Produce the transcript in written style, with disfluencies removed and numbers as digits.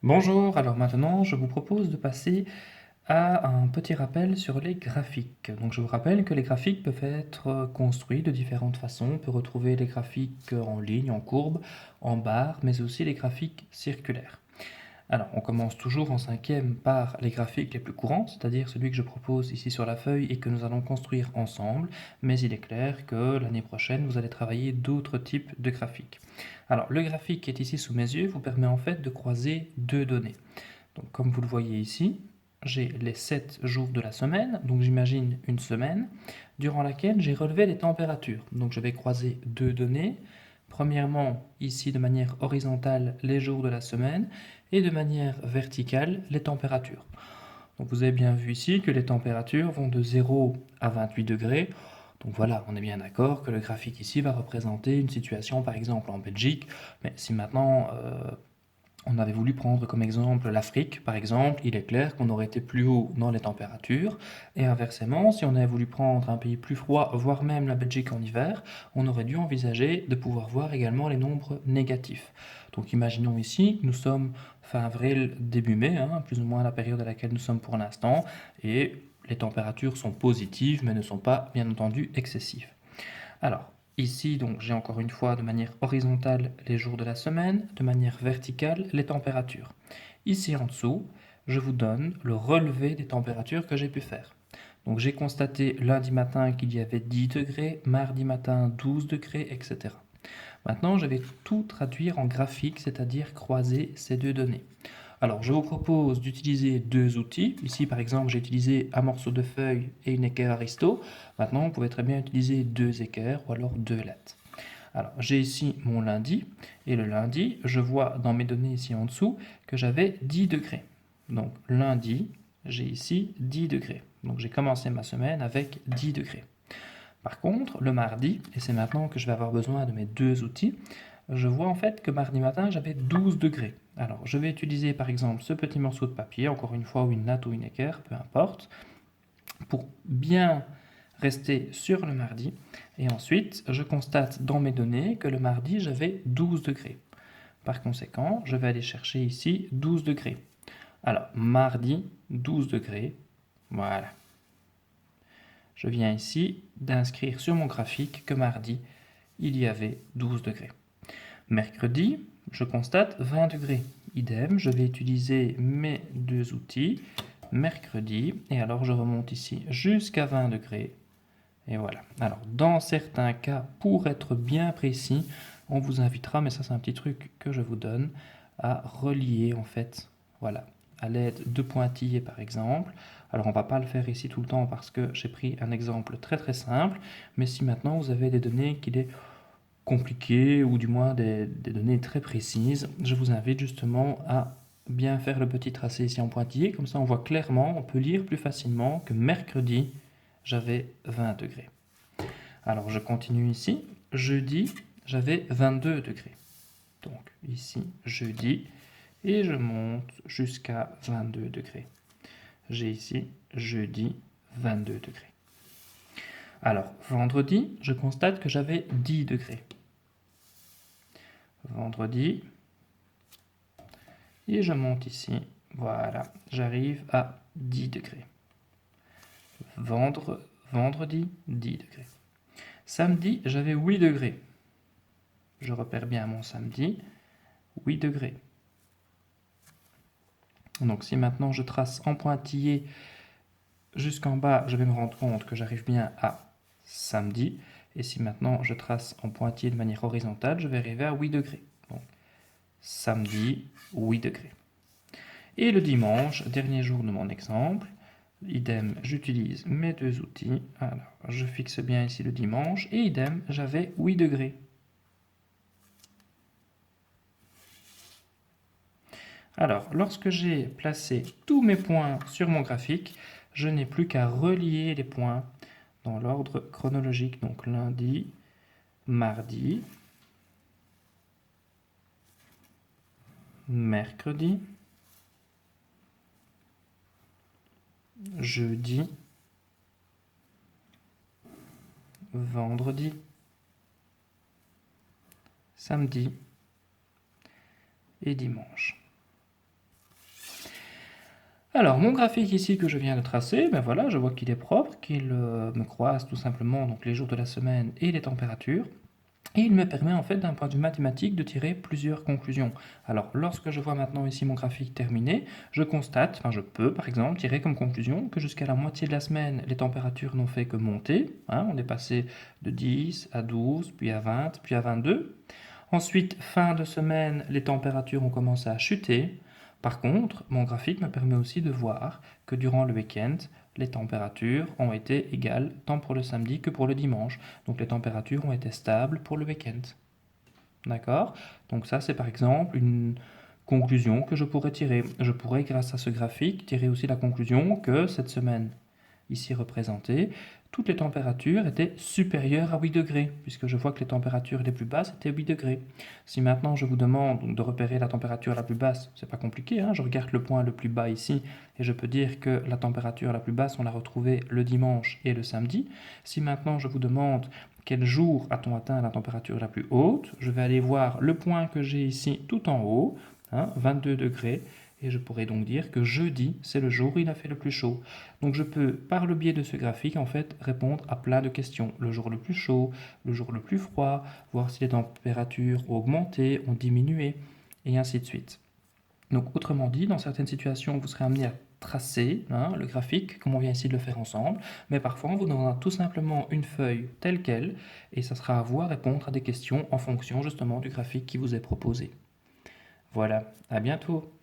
Bonjour, alors maintenant je vous propose de passer à un petit rappel sur les graphiques. Donc je vous rappelle que les graphiques peuvent être construits de différentes façons. On peut retrouver les graphiques en ligne, en courbe, en barre, mais aussi les graphiques circulaires. Alors on commence toujours en cinquième par les graphiques les plus courants, c'est-à-dire celui que je propose ici sur la feuille et que nous allons construire ensemble, mais il est clair que l'année prochaine vous allez travailler d'autres types de graphiques. Alors le graphique qui est ici sous mes yeux vous permet en fait de croiser deux données. Donc comme vous le voyez ici, j'ai les 7 jours de la semaine, donc j'imagine une semaine, durant laquelle j'ai relevé les températures. Donc je vais croiser deux données. Premièrement, ici de manière horizontale, les jours de la semaine, et de manière verticale, les températures. Donc vous avez bien vu ici que les températures vont de 0 à 28 degrés. Donc voilà, on est bien d'accord que le graphique ici va représenter une situation par exemple en Belgique, mais si maintenant on avait voulu prendre comme exemple l'Afrique, par exemple, il est clair qu'on aurait été plus haut dans les températures. Et inversement, si on avait voulu prendre un pays plus froid, voire même la Belgique en hiver, on aurait dû envisager de pouvoir voir également les nombres négatifs. Donc imaginons ici que nous sommes fin avril, début mai, plus ou moins la période à laquelle nous sommes pour l'instant, et les températures sont positives, mais ne sont pas, bien entendu, excessives. Alors, ici, donc, j'ai encore une fois de manière horizontale les jours de la semaine, de manière verticale les températures. Ici en dessous, je vous donne le relevé des températures que j'ai pu faire. Donc j'ai constaté lundi matin qu'il y avait 10 degrés, mardi matin 12 degrés, etc. Maintenant, je vais tout traduire en graphique, c'est-à-dire croiser ces deux données. Alors, je vous propose d'utiliser deux outils. Ici, par exemple, j'ai utilisé un morceau de feuille et une équerre Aristo. Maintenant, vous pouvez très bien utiliser deux équerres ou alors deux lattes. Alors, j'ai ici mon lundi, et le lundi, je vois dans mes données ici en dessous que j'avais 10 degrés. Donc, lundi, j'ai ici 10 degrés. Donc, j'ai commencé ma semaine avec 10 degrés. Par contre, le mardi, et c'est maintenant que je vais avoir besoin de mes deux outils, je vois en fait que mardi matin, j'avais 12 degrés. Alors, je vais utiliser par exemple ce petit morceau de papier, encore une fois, ou une natte ou une équerre, peu importe, pour bien rester sur le mardi. Et ensuite, je constate dans mes données que le mardi, j'avais 12 degrés. Par conséquent, je vais aller chercher ici 12 degrés. Alors, mardi, 12 degrés. Voilà. Je viens ici d'inscrire sur mon graphique que mardi, il y avait 12 degrés. Mercredi, je constate 20 degrés. Idem, je vais utiliser mes deux outils, mercredi, et alors je remonte ici jusqu'à 20 degrés. Et voilà. Alors, dans certains cas, pour être bien précis, on vous invitera, mais ça c'est un petit truc que je vous donne, à relier en fait, voilà, à l'aide de pointillés par exemple. Alors on ne va pas le faire ici tout le temps parce que j'ai pris un exemple très très simple, mais si maintenant vous avez des données qui est compliquées ou du moins des données très précises, je vous invite justement à bien faire le petit tracé ici en pointillé, comme ça on voit clairement, on peut lire plus facilement que mercredi, j'avais 20 degrés. Alors je continue ici. Jeudi, j'avais 22 degrés. Donc ici, jeudi, et je monte jusqu'à 22 degrés. J'ai ici, jeudi, 22 degrés. Alors, vendredi, je constate que j'avais 10 degrés. Vendredi, et je monte ici. Voilà, j'arrive à 10 degrés. Vendredi, 10 degrés. Samedi, j'avais 8 degrés. Je repère bien mon samedi, 8 degrés. Donc si maintenant je trace en pointillé jusqu'en bas, je vais me rendre compte que j'arrive bien à samedi. Et si maintenant je trace en pointillé de manière horizontale, je vais arriver à 8 degrés. Donc samedi, 8 degrés. Et le dimanche, dernier jour de mon exemple, idem, j'utilise mes deux outils. Alors, je fixe bien ici le dimanche, et idem, j'avais 8 degrés. Alors, lorsque j'ai placé tous mes points sur mon graphique, je n'ai plus qu'à relier les points dans l'ordre chronologique. Donc lundi, mardi, mercredi, jeudi, vendredi, samedi et dimanche. Alors, mon graphique ici que je viens de tracer, ben voilà, je vois qu'il est propre, qu'il me croise tout simplement donc les jours de la semaine et les températures. Et il me permet en fait d'un point de vue mathématique de tirer plusieurs conclusions. Alors lorsque je vois maintenant ici mon graphique terminé, je constate, enfin je peux par exemple tirer comme conclusion que jusqu'à la moitié de la semaine, les températures n'ont fait que monter. Hein, on est passé de 10 à 12, puis à 20, puis à 22. Ensuite, fin de semaine, les températures ont commencé à chuter. Par contre, mon graphique me permet aussi de voir que durant le week-end, les températures ont été égales tant pour le samedi que pour le dimanche. Donc les températures ont été stables pour le week-end. D'accord? Donc ça, c'est par exemple une conclusion que je pourrais tirer. Je pourrais, grâce à ce graphique, tirer aussi la conclusion que cette semaine, ici représentée, toutes les températures étaient supérieures à 8 degrés, puisque je vois que les températures les plus basses étaient 8 degrés. Si maintenant je vous demande de repérer la température la plus basse, c'est pas compliqué, hein, je regarde le point le plus bas ici, et je peux dire que la température la plus basse, on l'a retrouvée le dimanche et le samedi. Si maintenant je vous demande quel jour a-t-on atteint la température la plus haute, je vais aller voir le point que j'ai ici tout en haut, hein, 22 degrés, et je pourrais donc dire que jeudi, c'est le jour où il a fait le plus chaud. Donc je peux, par le biais de ce graphique, en fait, répondre à plein de questions. Le jour le plus chaud, le jour le plus froid, voir si les températures ont augmenté, ont diminué, et ainsi de suite. Donc autrement dit, dans certaines situations, vous serez amené à tracer hein, le graphique, comme on vient ici de le faire ensemble, mais parfois on vous donnera tout simplement une feuille telle qu'elle, et ça sera à vous à répondre à des questions en fonction justement du graphique qui vous est proposé. Voilà, à bientôt.